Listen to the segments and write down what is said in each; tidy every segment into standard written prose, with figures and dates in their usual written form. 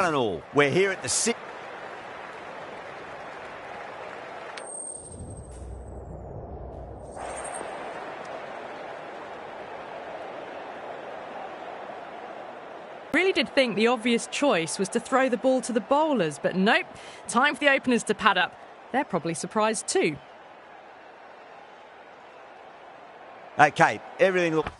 and all, we're here at the sixth. Really did think the obvious choice was to throw the ball to the bowlers, but nope. Time for the openers to pad up. They're probably surprised too. Okay, everything looks...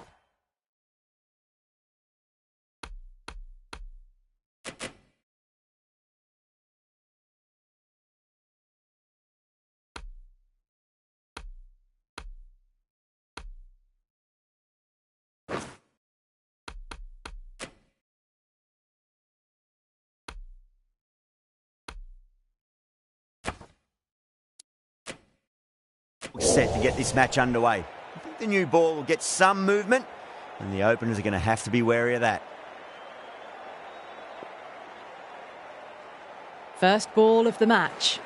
set to get this match underway. I think the new ball will get some movement, and the openers are going to have to be wary of that. First ball of the match.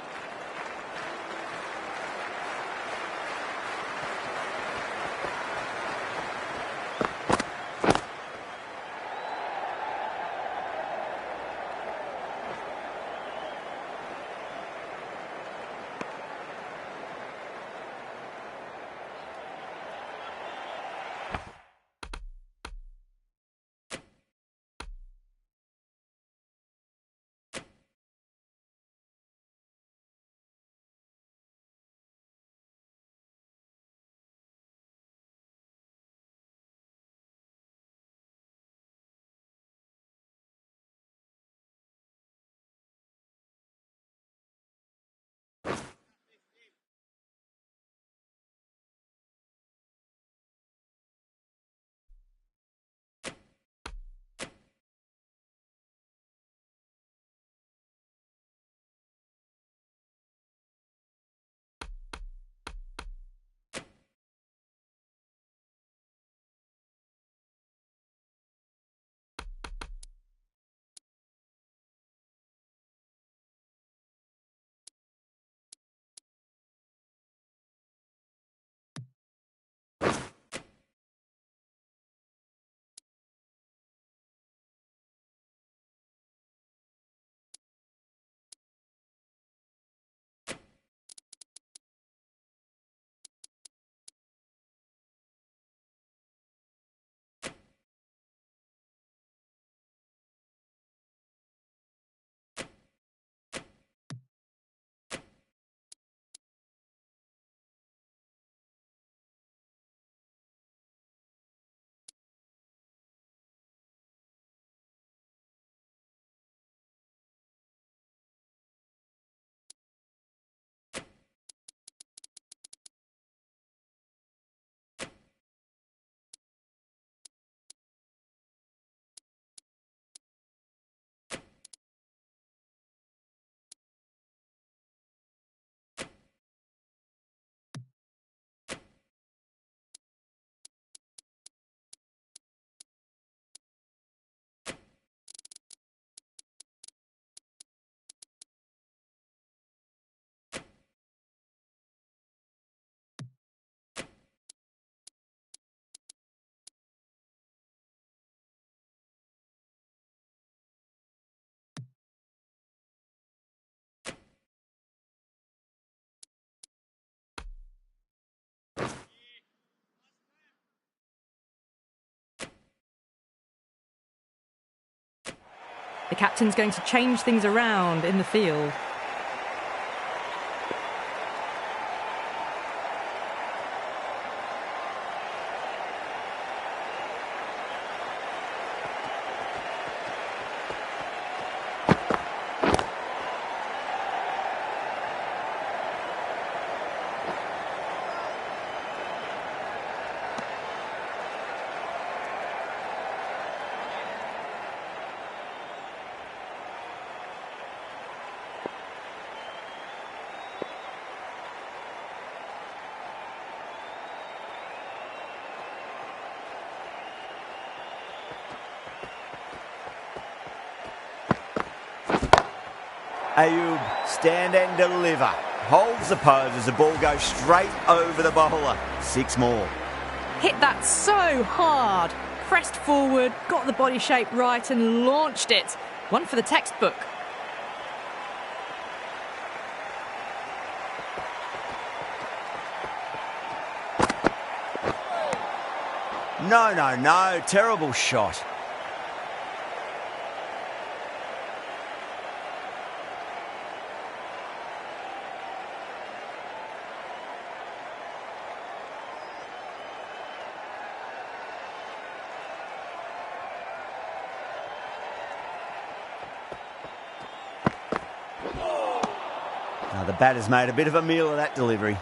The captain's going to change things around in the field. Ayub, stand and deliver. Holds the pose as the ball goes straight over the bowler. 6 more. Hit that so hard. Pressed forward, got the body shape right and launched it. One for the textbook. No. Terrible shot. Now the batter's made a bit of a meal of that delivery.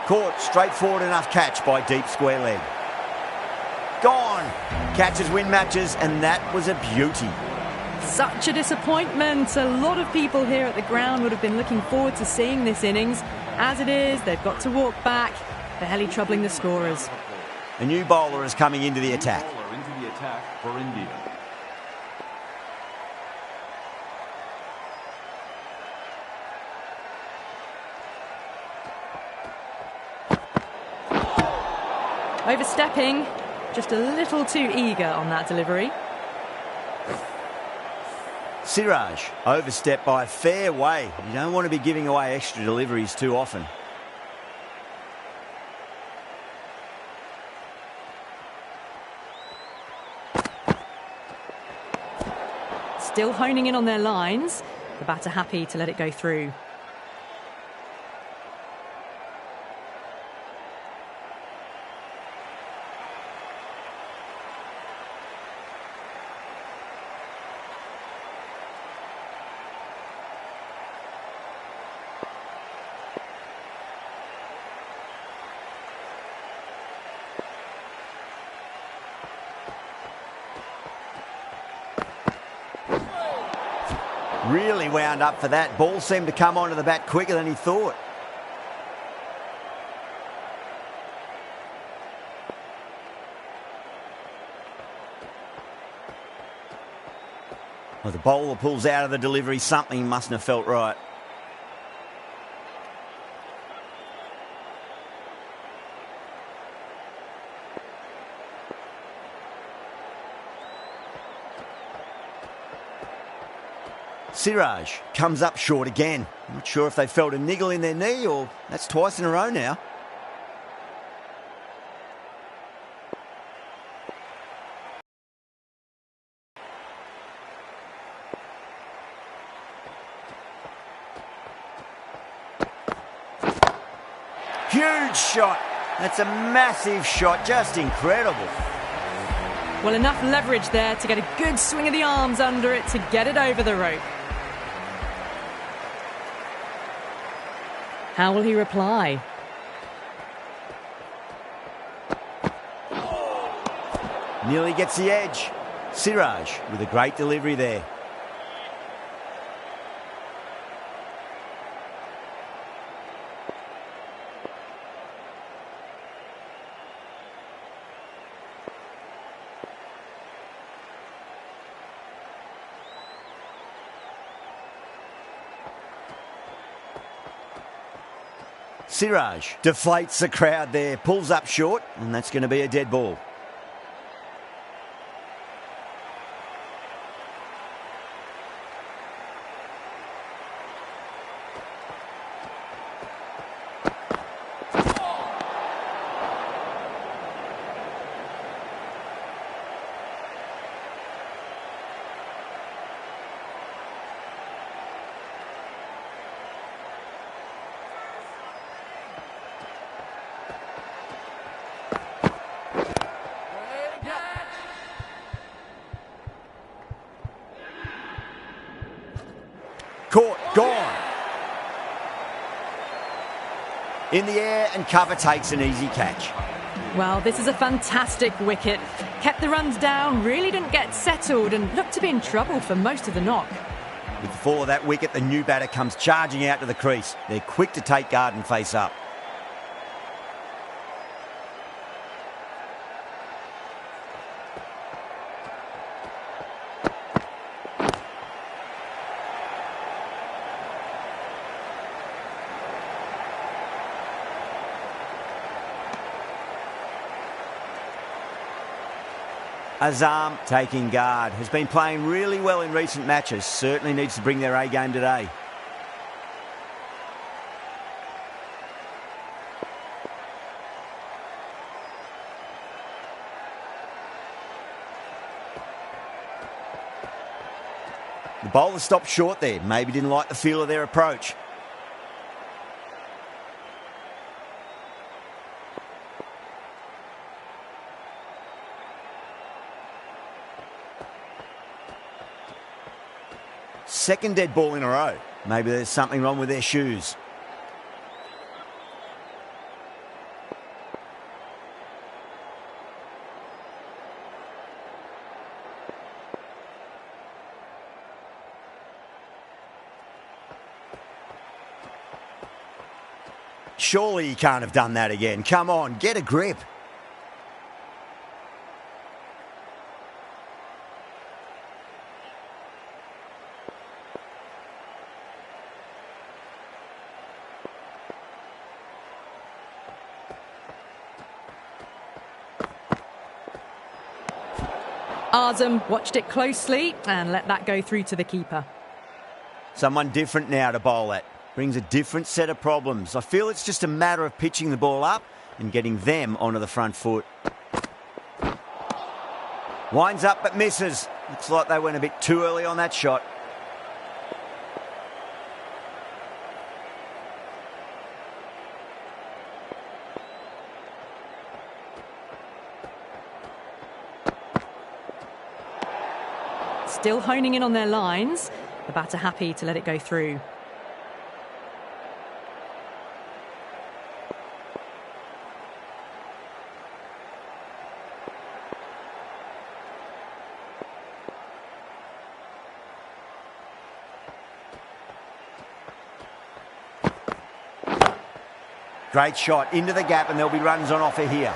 Caught, straightforward enough catch by deep square leg. Gone. Catches win matches, and that was a beauty. Such a disappointment. A lot of people here at the ground would have been looking forward to seeing this innings. As it is, they've got to walk back, barely troubling the scorers. A new bowler is coming into the attack. Into the attack for India. Overstepping, just a little too eager on that delivery. Siraj overstepped by a fair way. You don't want to be giving away extra deliveries too often. Still honing in on their lines. The batter happy to let it go through. Really wound up for that. Ball seemed to come onto the bat quicker than he thought. Well, the bowler pulls out of the delivery. Something mustn't have felt right. Siraj comes up short again. Not sure if they felt a niggle in their knee or that's twice in a row now. Huge shot. That's a massive shot. Just incredible. Well, enough leverage there to get a good swing of the arms under it to get it over the rope. How will he reply? Nearly gets the edge. Siraj with a great delivery there. Siraj deflates the crowd there, pulls up short, and that's going to be a dead ball. Caught, gone. In the air and cover takes an easy catch. Well, this is a fantastic wicket. Kept the runs down, really didn't get settled and looked to be in trouble for most of the knock. With the fall of that wicket, the new batter comes charging out to the crease. They're quick to take guard and face up. Azam taking guard. Has been playing really well in recent matches. Certainly needs to bring their A game today. The bowler stopped short there. Maybe didn't like the feel of their approach. Second dead ball in a row. Maybe there's something wrong with their shoes. Surely he can't have done that again. Come on, get a grip. Azam watched it closely and let that go through to the keeper. Someone different now to bowl at. Brings a different set of problems. I feel it's just a matter of pitching the ball up and getting them onto the front foot. Winds up but misses. Looks like they went a bit too early on that shot. Still honing in on their lines. The batter happy to let it go through. Great shot into the gap, and there'll be runs on offer here.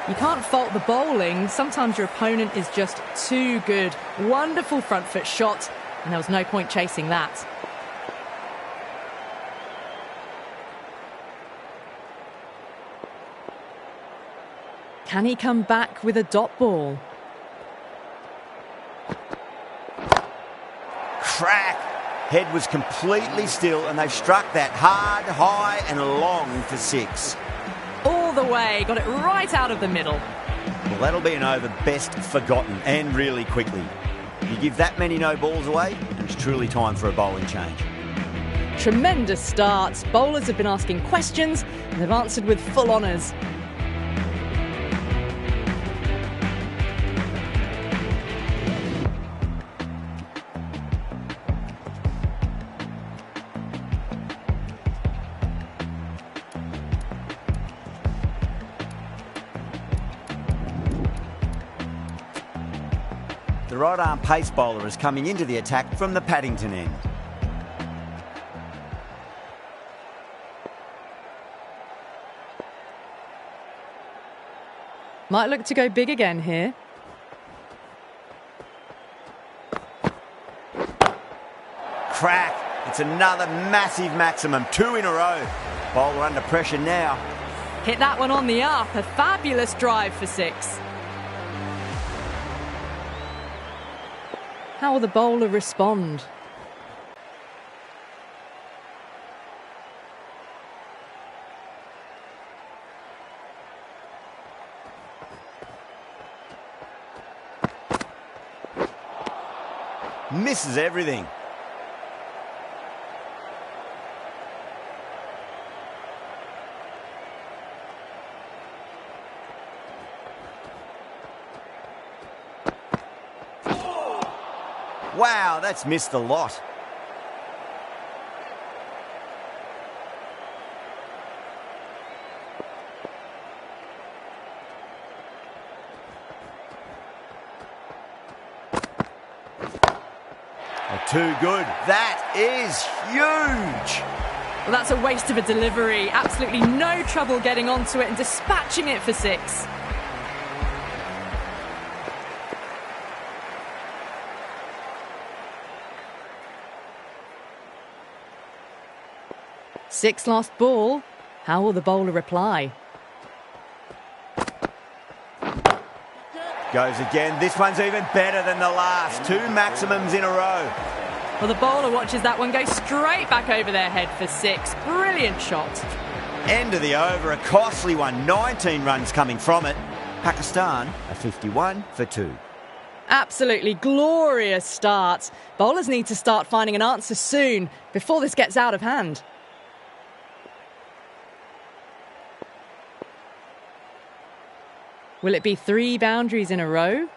You can't fault the bowling. Sometimes your opponent is just too good. Wonderful front foot shot, and there was no point chasing that. Can he come back with a dot ball? Crack! Head was completely still, and they've struck that hard, high and long for six. All the way, got it right out of the middle. Well, that'll be an over best forgotten, and really quickly. You give that many no balls away, and it's truly time for a bowling change. Tremendous start. Bowlers have been asking questions, and they've answered with full honours. The right-arm pace bowler is coming into the attack from the Paddington end. Might look to go big again here. Crack! It's another massive maximum, 2 in a row. Bowler under pressure now. Hit that one on the up. A fabulous drive for 6. How will the bowler respond? Misses everything. Wow, that's missed a lot. Too good. That is huge. Well, that's a waste of a delivery. Absolutely no trouble getting onto it and dispatching it for 6. Six last ball. How will the bowler reply? Goes again. This one's even better than the last. 2 maximums in a row. Well, the bowler watches that one go straight back over their head for 6. Brilliant shot. End of the over, a costly one. 19 runs coming from it. Pakistan are 51 for 2. Absolutely glorious start. Bowlers need to start finding an answer soon before this gets out of hand. Will it be 3 boundaries in a row?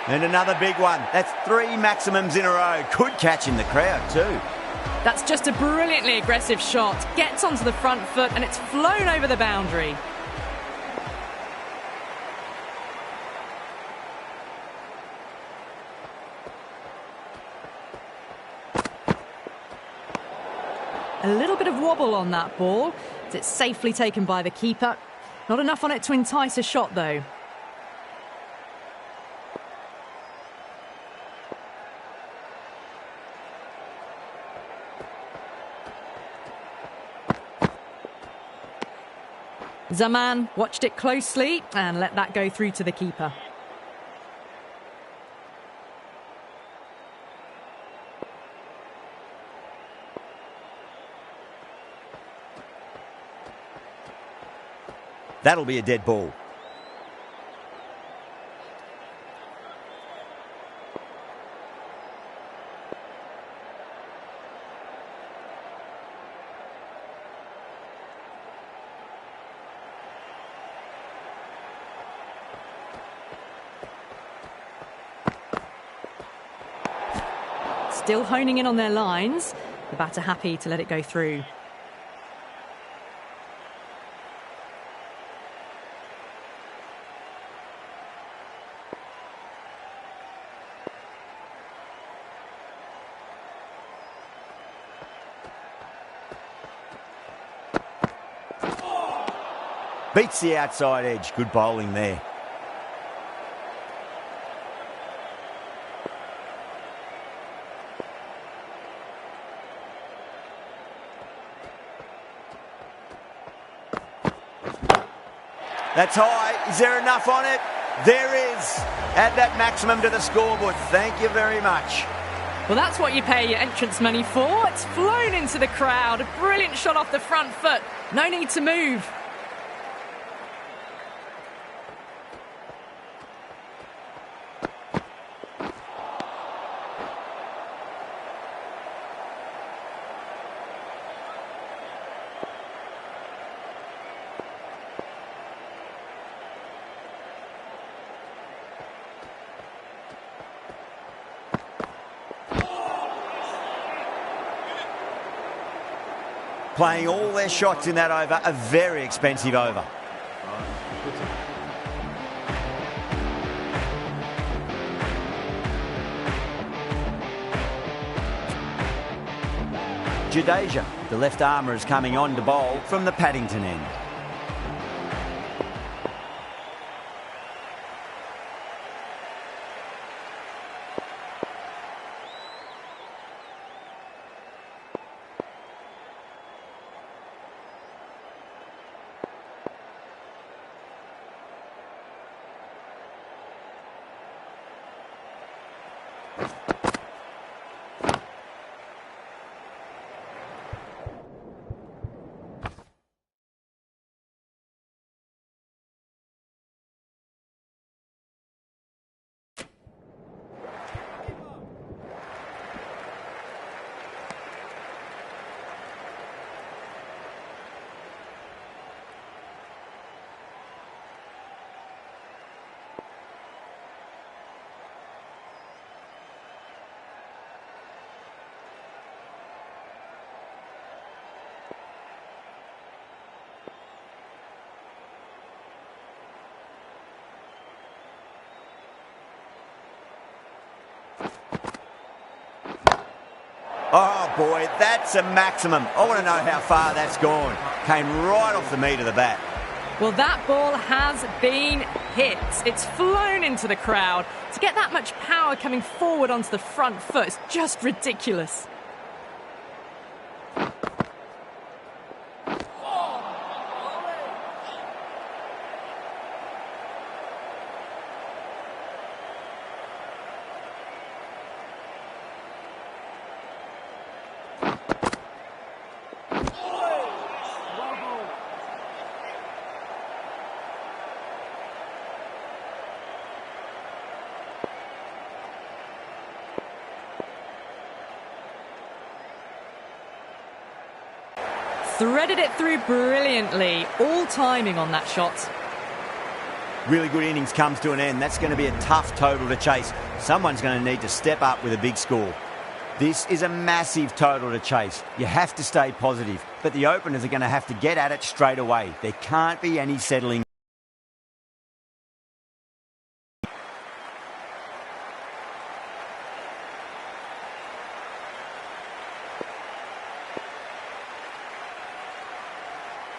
And another big one. That's 3 maximums in a row. Could catch in the crowd too. That's just a brilliantly aggressive shot. Gets onto the front foot and it's flown over the boundary. A little bit of wobble on that ball. It's safely taken by the keeper. Not enough on it to entice a shot though. Zaman watched it closely and let that go through to the keeper. That'll be a dead ball. Still honing in on their lines. The batter happy to let it go through. Beats the outside edge. Good bowling there. That's high. Is there enough on it? There is. Add that maximum to the scoreboard. Thank you very much. Well, that's what you pay your entrance money for. It's flown into the crowd. A brilliant shot off the front foot. No need to move. Playing all their shots in that over, a very expensive over. Jadeja, the left armour, is coming on to bowl from the Paddington end. Oh boy, that's a maximum. I want to know how far that's gone. Came right off the meat of the bat. Well, that ball has been hit. It's flown into the crowd. To get that much power coming forward onto the front foot is just ridiculous. threaded it through brilliantly. All timing on that shot. Really good innings comes to an end. That's going to be a tough total to chase. Someone's going to need to step up with a big score. This is a massive total to chase. You have to stay positive, but the openers are going to have to get at it straight away. There can't be any settling.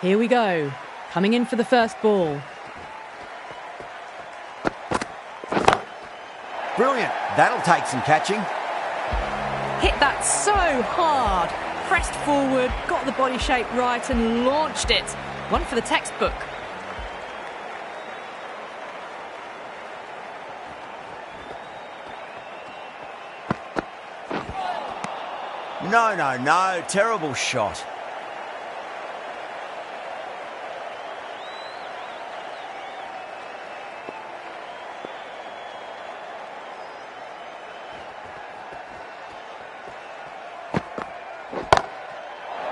Here we go. Coming in for the first ball. Brilliant. That'll take some catching. Hit that so hard. Pressed forward, got the body shape right and launched it. One for the textbook. No. Terrible shot.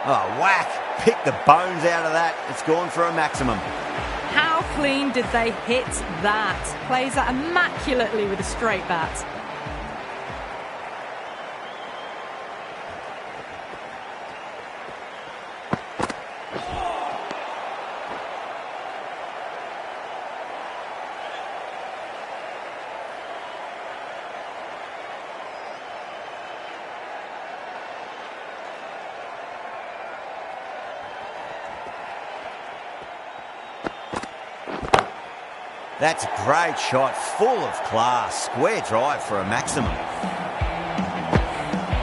Oh, whack. Pick the bones out of that. It's gone for a maximum. How clean did they hit that? Plays that immaculately with a straight bat. That's a great shot, full of class. Square drive for a maximum.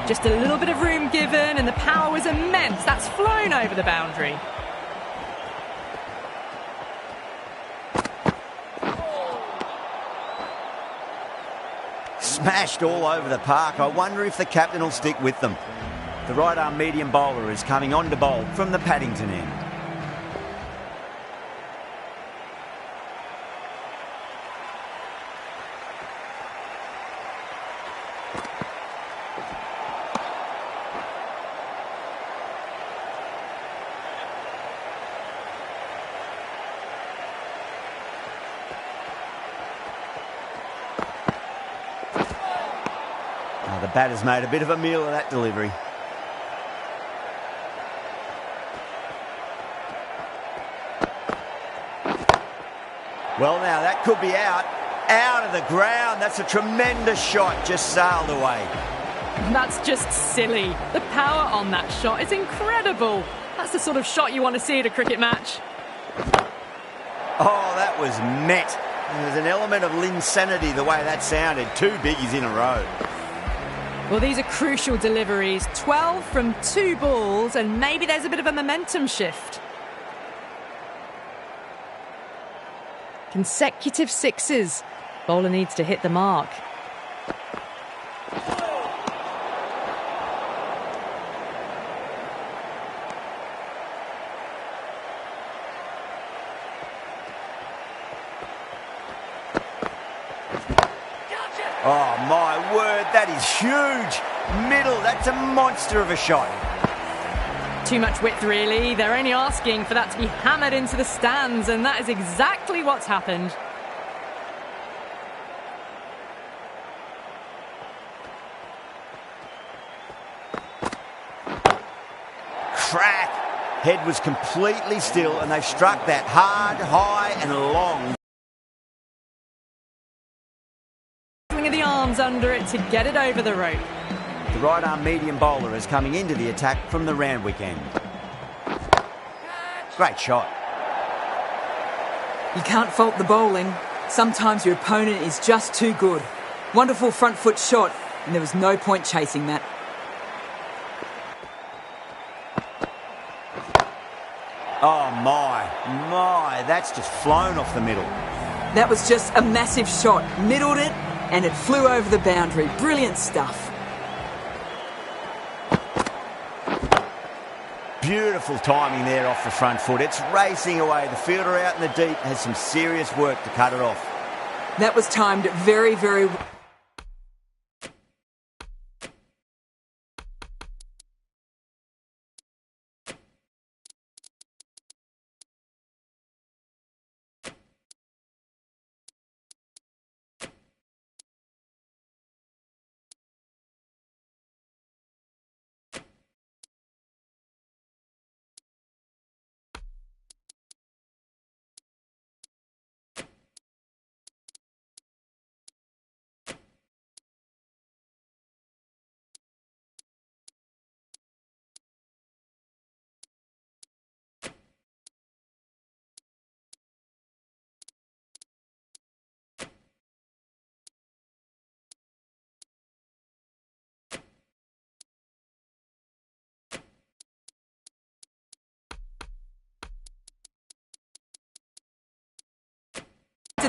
Just a little bit of room given and the power was immense. That's flown over the boundary. Smashed all over the park. I wonder if the captain will stick with them. The right arm medium bowler is coming on to bowl from the Paddington end. The batter's made a bit of a meal of that delivery. Well, now that could be out. Out of the ground. That's a tremendous shot. Just sailed away. That's just silly. The power on that shot is incredible. That's the sort of shot you want to see at a cricket match. Oh, that was met. There's an element of insanity the way that sounded. Two biggies in a row. Well, these are crucial deliveries. 12 from 2 balls, and maybe there's a bit of a momentum shift. Consecutive sixes. Bowler needs to hit the mark. Oh, my word, that is huge. Middle, that's a monster of a shot. Too much width, really. They're only asking for that to be hammered into the stands, and that is exactly what's happened. Crack. Head was completely still, and they've struck that hard, high, and long. Of the arms under it to get it over the rope. The right arm medium bowler is coming into the attack from the Randwick end. Great shot. You can't fault the bowling. Sometimes your opponent is just too good. Wonderful front foot shot, and there was no point chasing that. Oh my, that's just flown off the middle. That was just a massive shot. Middled it, and it flew over the boundary. Brilliant stuff. Beautiful timing there off the front foot. It's racing away. The fielder out in the deep has some serious work to cut it off. That was timed very, very well.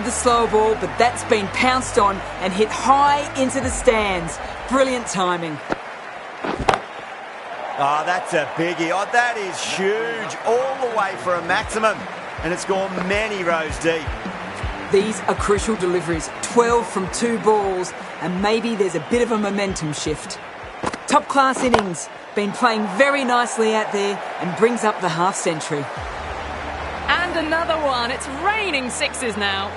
the slow ball, but that's been pounced on and hit high into the stands. Brilliant timing. Oh, that's a biggie. Oh, that is huge. All the way for a maximum. And it's gone many rows deep. These are crucial deliveries. 12 from 2 balls, and maybe there's a bit of a momentum shift. Top-class innings. Been playing very nicely out there and brings up the half-century. And another one. It's raining sixes now.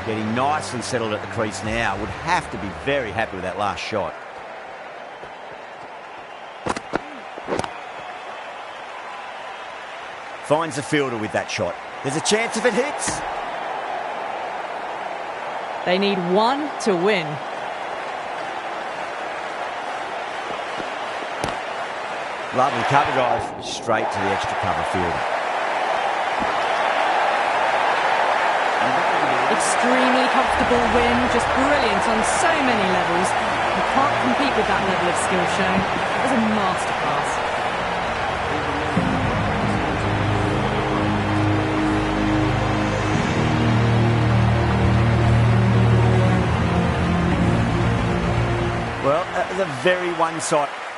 Getting nicely settled at the crease now. Would have to be very happy with that last shot. Finds the fielder with that shot. There's a chance if it hits. They need one to win. Lovely cover drive straight to the extra cover fielder. Extremely comfortable win, just brilliant on so many levels. You can't compete with that level of skill shown. It was a masterclass. Well, that was a very one-sided...